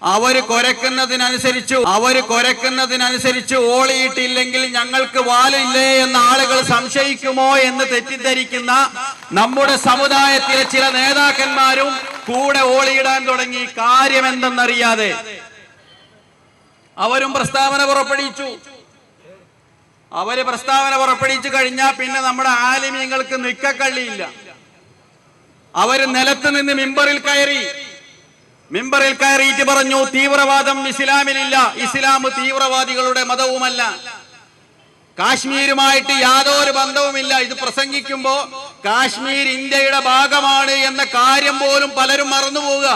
അവര് കൊരക്കുന്നതിനനുസരിച്ച് ഓളിയിട്ടില്ലെങ്കിൽ ഞങ്ങൾക്ക് വാലില്ലേ എന്ന ആളുകൾ സംശയിക്കുമോ എന്ന് തെറ്റിദ്ധരിക്കുന്ന നമ്മുടെ സമുദായത്തിലെ ചില നേതാക്കന്മാരും കൂടെ ഓളിയിടാൻ തുടങ്ങി. കാര്യം എന്തെന്നറിയാതെ അവരും പ്രസ്താവന പുറപ്പെടുവിച്ചു കഴിഞ്ഞാൽ പിന്നെ നമ്മുടെ ആലിമീങ്ങൾക്ക് നിക്കക്കള്ളിയില്ല. അവര് നിലത്ത് നിന്ന് മിമ്പറിൽ കയറിയിട്ട് പറഞ്ഞു, തീവ്രവാദം ഇസ്ലാമിലില്ല, ഇസ്ലാം തീവ്രവാദികളുടെ മതവുമല്ല, കാശ്മീരുമായിട്ട് യാതൊരു ബന്ധവുമില്ല. ഇത് പ്രസംഗിക്കുമ്പോ കാശ്മീർ ഇന്ത്യയുടെ ഭാഗമാണ് എന്ന കാര്യം പോലും പലരും മറന്നുപോവുക.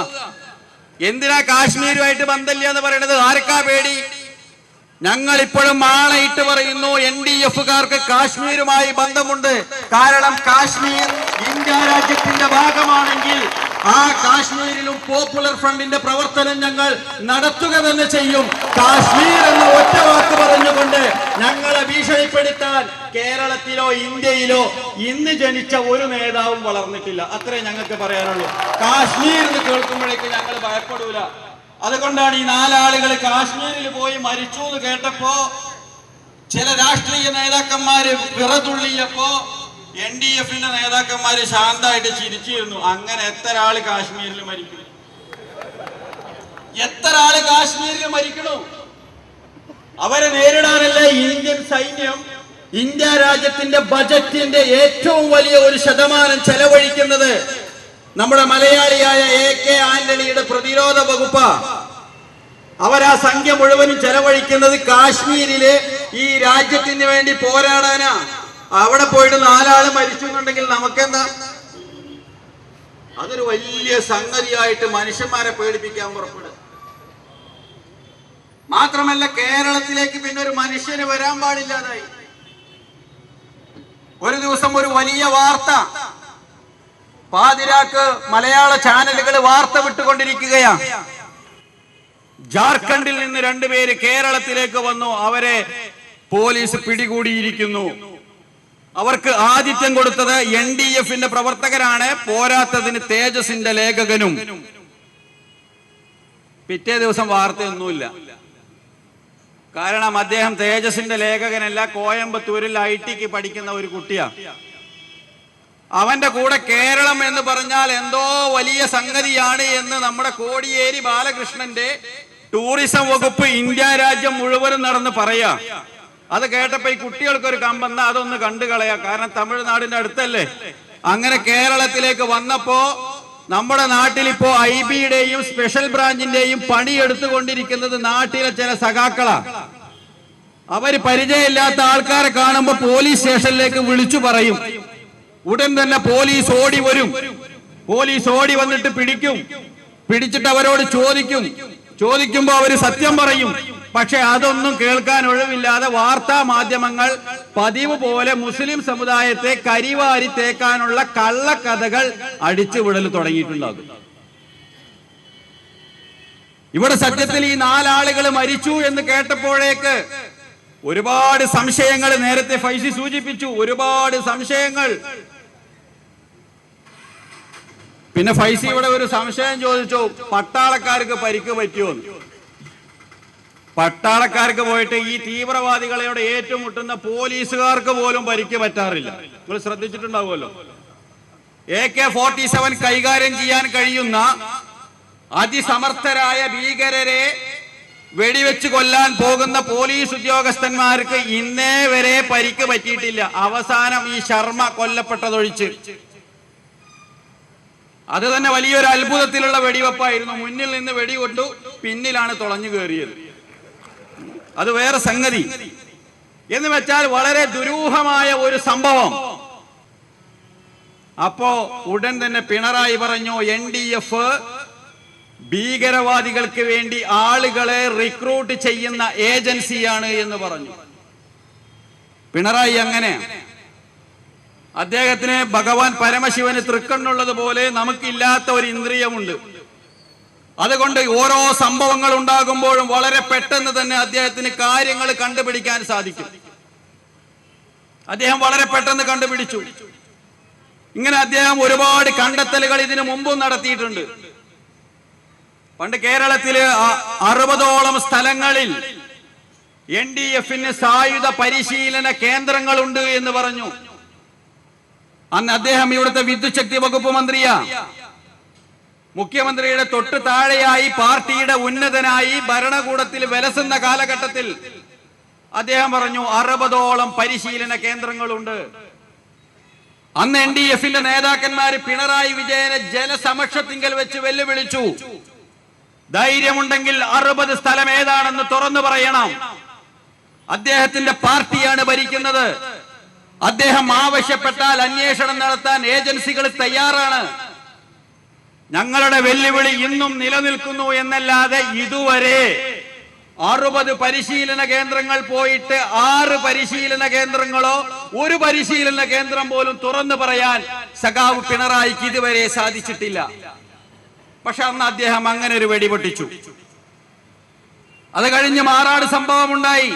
എന്തിനാ കാശ്മീരുമായിട്ട് ബന്ധമില്ല എന്ന് പറയുന്നത്? ആർക്കാ പേടി? ഞങ്ങൾ ഇപ്പോഴും ആണയിട്ട് പറയുന്നു, NDF-കാർക്ക് കാശ്മീരുമായി ബന്ധമുണ്ട്. കാരണം കാശ്മീർ ഇന്ത്യ രാജ്യത്തിന്റെ ഭാഗമാണെങ്കിൽ ആ കാശ്മീരിലും പോപ്പുലർ ഫ്രണ്ടിന്റെ പ്രവർത്തനം ഞങ്ങൾ നടത്തുക തന്നെ ചെയ്യും. കാശ്മീർ എന്ന ഒറ്റ വാക്ക് പറഞ്ഞുകൊണ്ട് ഞങ്ങളെ ഭീഷണിപ്പെടുത്താൻ കേരളത്തിലോ ഇന്ത്യയിലോ ഇന്ന് ജനിച്ച ഒരു നേതാവും വളർന്നിട്ടില്ല. അത്രേ ഞങ്ങൾക്ക് പറയാനുള്ളൂ. കാശ്മീർ എന്ന് കേൾക്കുമ്പോഴേക്ക് ഞങ്ങൾ ഭയപ്പെടൂല. അതുകൊണ്ടാണ് ഈ 4 ആളുകൾ കാശ്മീരിൽ പോയി മരിച്ചു എന്ന് കേട്ടപ്പോ ചില രാഷ്ട്രീയ നേതാക്കന്മാര് വിറതുള്ളിയപ്പോ NDF-ന്റെ നേതാക്കന്മാര് ശാന്തമായിട്ട് ചിരിച്ചിരുന്നു. അങ്ങനെ എത്ര ആള് കാശ്മീരിൽ മരിക്കണു? അവരെ നേരിടാനല്ലേ ഇന്ത്യൻ സൈന്യം ഇന്ത്യ രാജ്യത്തിന്റെ ബജറ്റിന്റെ ഏറ്റവും വലിയ ഒരു ശതമാനം ചെലവഴിക്കുന്നത് നമ്മുടെ മലയാളിയായ AK ആന്റണിയുടെ പ്രതിരോധ വകുപ്പ്. അവരാ സംഖ്യ മുഴുവനും ചെലവഴിക്കുന്നത് കാശ്മീരിലെ ഈ രാജ്യത്തിന് വേണ്ടി പോരാടാനാ. അവിടെ പോയിട്ട് 4 ആള് മരിച്ചുന്നുണ്ടെങ്കിൽ നമുക്കെന്താ? അതൊരു വലിയ സംഗതിയായിട്ട് മനുഷ്യന്മാരെ പേടിപ്പിക്കാൻ പുറപ്പെടും. മാത്രമല്ല, കേരളത്തിലേക്ക് പിന്നെ ഒരു മനുഷ്യന് വരാൻ പാടില്ലാതായി. ഒരു ദിവസം ഒരു വലിയ വാർത്ത, പാതിരാക്ക് മലയാള ചാനലുകൾ വാർത്ത വിട്ടുകൊണ്ടിരിക്കുകയാണ്. ജാർഖണ്ഡിൽ നിന്ന് 2 പേര് കേരളത്തിലേക്ക് വന്നു. അവരെ പോലീസ് പിടികൂടിയിരിക്കുന്നു. അവർക്ക് ആതിഥ്യം കൊടുത്തത് NDF-ന്റെ പ്രവർത്തകരാണ്. പോരാത്തതിന് തേജസിന്റെ ലേഖകനും. പിറ്റേ ദിവസം വാർത്തയൊന്നുമില്ല. കാരണം അദ്ദേഹം തേജസിന്റെ ലേഖകനല്ല, കോയമ്പത്തൂരിൽ IT-ക്ക് പഠിക്കുന്ന ഒരു കുട്ടിയാണ്. അവന്റെ കൂടെ കേരളം എന്ന് പറഞ്ഞാൽ എന്തോ വലിയ സംഗതിയാണ് എന്ന് നമ്മുടെ കോടിയേരി ബാലകൃഷ്ണന്റെ ടൂറിസം വകുപ്പ് ഇന്ത്യ രാജ്യം മുഴുവനും നടന്ന് പറയാ. അത് കേട്ടപ്പോ ഈ കുട്ടികൾക്കൊരു കമ്പെന്ന അതൊന്ന് കണ്ടു കളയാ. കാരണം തമിഴ്നാടിന്റെ അടുത്തല്ലേ. അങ്ങനെ കേരളത്തിലേക്ക് വന്നപ്പോ നമ്മുടെ നാട്ടിൽ ഇപ്പോ IB-യുടെയും സ്പെഷ്യൽ ബ്രാഞ്ചിന്റെയും പണി എടുത്തുകൊണ്ടിരിക്കുന്നത് നാട്ടിലെ ചില സഖാക്കളാ. അവര് പരിചയമില്ലാത്ത ആൾക്കാരെ കാണുമ്പോ പോലീസ് സ്റ്റേഷനിലേക്ക് വിളിച്ചു പറയും. ഉടൻ തന്നെ പോലീസ് ഓടി വരും. പോലീസ് ഓടി വന്നിട്ട് പിടിച്ചിട്ട് അവരോട് ചോദിക്കുമ്പോ അവര് സത്യം പറയും. പക്ഷെ അതൊന്നും കേൾക്കാൻ ഒഴിവില്ലാതെ വാർത്താ മാധ്യമങ്ങൾ പതിവ് പോലെ മുസ്ലിം സമുദായത്തെ കരിവാരി തേക്കാനുള്ള കള്ളക്കഥകൾ അടിച്ചുവിടൽ തുടങ്ങിയിട്ടുണ്ടാകും. ഇവിടെ സത്യത്തിൽ ഈ 4 ആളുകൾ മരിച്ചു എന്ന് കേട്ടപ്പോഴേക്ക് ഒരുപാട് സംശയങ്ങൾ, നേരത്തെ ഫൈസി സൂചിപ്പിച്ചു, ഒരുപാട് സംശയങ്ങൾ. പിന്നെ ഫൈസി ഇവിടെ ഒരു സംശയം ചോദിച്ചു, പട്ടാളക്കാർക്ക് പരിക്ക് പറ്റുമോ? പട്ടാളക്കാർക്ക് പോയിട്ട് ഈ തീവ്രവാദികളോട് ഏറ്റുമുട്ടുന്ന പോലീസുകാർക്ക് പോലും പരിക്ക് പറ്റാറില്ല. നിങ്ങൾ ശ്രദ്ധിച്ചിട്ടുണ്ടാവുമല്ലോ. AK-47 കൈകാര്യം ചെയ്യാൻ കഴിയുന്ന അതിസമർത്ഥരായ ഭീകരരെ വെടിവെച്ച് കൊല്ലാൻ പോകുന്ന പോലീസ് ഉദ്യോഗസ്ഥന്മാർക്ക് ഇന്നേ വരെ പരിക്ക് പറ്റിയിട്ടില്ല. അവസാനം ഈ ശർമ്മ കൊല്ലപ്പെട്ടതൊഴിച്ച്. അത് തന്നെ വലിയൊരു അത്ഭുതത്തിലുള്ള വെടിവെപ്പായിരുന്നു. മുന്നിൽ നിന്ന് വെടികൊണ്ടു, പിന്നിലാണ് തുളഞ്ഞു കയറിയത്. അത് വേറെ സംഗതി. എന്ന് വെച്ചാൽ വളരെ ദുരൂഹമായ ഒരു സംഭവം. അപ്പോ ഉടൻ തന്നെ പിണറായി പറഞ്ഞു, NDF ഭീകരവാദികൾക്ക് വേണ്ടി ആളുകളെ റിക്രൂട്ട് ചെയ്യുന്ന ഏജൻസിയാണ് എന്ന് പറഞ്ഞു. പിണറായി അങ്ങനെ. അദ്ദേഹത്തിന് ഭഗവാൻ പരമശിവന് തൃക്കണ്ണുള്ളത് പോലെ നമുക്കില്ലാത്ത ഒരു ഇന്ദ്രിയമുണ്ട്. അതുകൊണ്ട് ഓരോ സംഭവങ്ങൾ ഉണ്ടാകുമ്പോഴും വളരെ പെട്ടെന്ന് തന്നെ അദ്ദേഹത്തിന് കാര്യങ്ങൾ കണ്ടുപിടിക്കാൻ സാധിക്കും. അദ്ദേഹം വളരെ പെട്ടെന്ന് കണ്ടുപിടിച്ചു. ഇങ്ങനെ അദ്ദേഹം ഒരുപാട് കണ്ടെത്തലുകൾ ഇതിനു മുമ്പും നടത്തിയിട്ടുണ്ട്. പണ്ട് കേരളത്തില് 60ഓളം സ്ഥലങ്ങളിൽ NDF-ന് സായുധ പരിശീലന കേന്ദ്രങ്ങളുണ്ട് എന്ന് പറഞ്ഞു. അന്ന് അദ്ദേഹം ഇവിടുത്തെ വിദ്യുത് ശക്തി വകുപ്പ് മന്ത്രിയാ. മുഖ്യമന്ത്രിയുടെ തൊട്ട് താഴെയായി പാർട്ടിയുടെ ഉന്നതനായി ഭരണകൂടത്തിൽ വിലസുന്ന കാലഘട്ടത്തിൽ അദ്ദേഹം പറഞ്ഞു 60ഓളം പരിശീലന കേന്ദ്രങ്ങളുണ്ട്. അന്ന് NDF-ന്റെ നേതാക്കന്മാര് പിണറായി വിജയനെ ജനസമക്ഷത്തിങ്കൽ വെച്ച് വെല്ലുവിളിച്ചു. ധൈര്യമുണ്ടെങ്കിൽ 60 സ്ഥലം ഏതാണെന്ന് തുറന്നു പറയണം. അദ്ദേഹത്തിന്റെ പാർട്ടിയാണ് ഭരിക്കുന്നത്. അദ്ദേഹം ആവശ്യപ്പെട്ടാൽ അന്വേഷണം നടത്താൻ ഏജൻസികൾ തയ്യാറാണ്. ഞങ്ങളുടെ വെല്ലുവിളി ഇന്നും നിലനിൽക്കുന്നു എന്നല്ലാതെ ഇതുവരെ 60 പരിശീലന കേന്ദ്രങ്ങൾ പോയിട്ട് 6 പരിശീലന കേന്ദ്രങ്ങളോ ഒരു പരിശീലന കേന്ദ്രം പോലും തുറന്നു പറയാൻ സഖാവ് പിണറായിക്ക് ഇതുവരെ സാധിച്ചിട്ടില്ല. പക്ഷെ അന്ന് അദ്ദേഹം അങ്ങനെ ഒരു വെടിപൊട്ടിച്ചു. അത് കഴിഞ്ഞ് മാറാട് സംഭവമുണ്ടായി.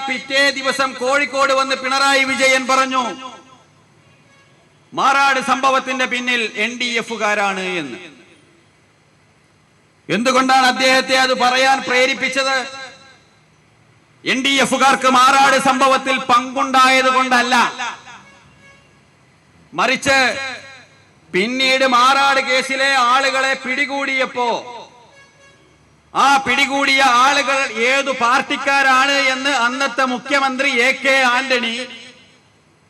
പിറ്റേ ദിവസം കോഴിക്കോട് വന്ന് പിണറായി വിജയൻ പറഞ്ഞു മാറാട് സംഭവത്തിന്റെ പിന്നിൽ NDF-കാരാണ് എന്ന്. എന്തുകൊണ്ടാണ് അദ്ദേഹത്തെ അത് പറയാൻ പ്രേരിപ്പിച്ചത്? NDF-കാർക്ക് മാറാട് സംഭവത്തിൽ പങ്കുണ്ടായത് കൊണ്ടല്ല, മറിച്ച് പിന്നീട് മാറാട് കേസിലെ ആളുകളെ പിടികൂടിയപ്പോ ആ പിടികൂടിയ ആളുകൾ ഏതു പാർട്ടിക്കാരാണ് എന്ന് അന്നത്തെ മുഖ്യമന്ത്രി AK ആന്റണി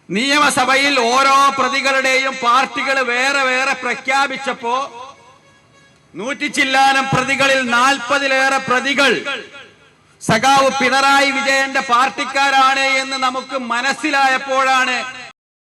നിയമസഭയിൽ ഓരോ പ്രതികളുടെയും പാർട്ടികൾ വേറെ വേറെ പ്രഖ്യാപിച്ചപ്പോ 100 ചില്ലാനം പ്രതികളിൽ 40-ലേറെ പ്രതികൾ സഖാവ് പിണറായി വിജയന്റെ പാർട്ടിക്കാരാണ് എന്ന് നമുക്ക് മനസ്സിലായപ്പോഴാണ്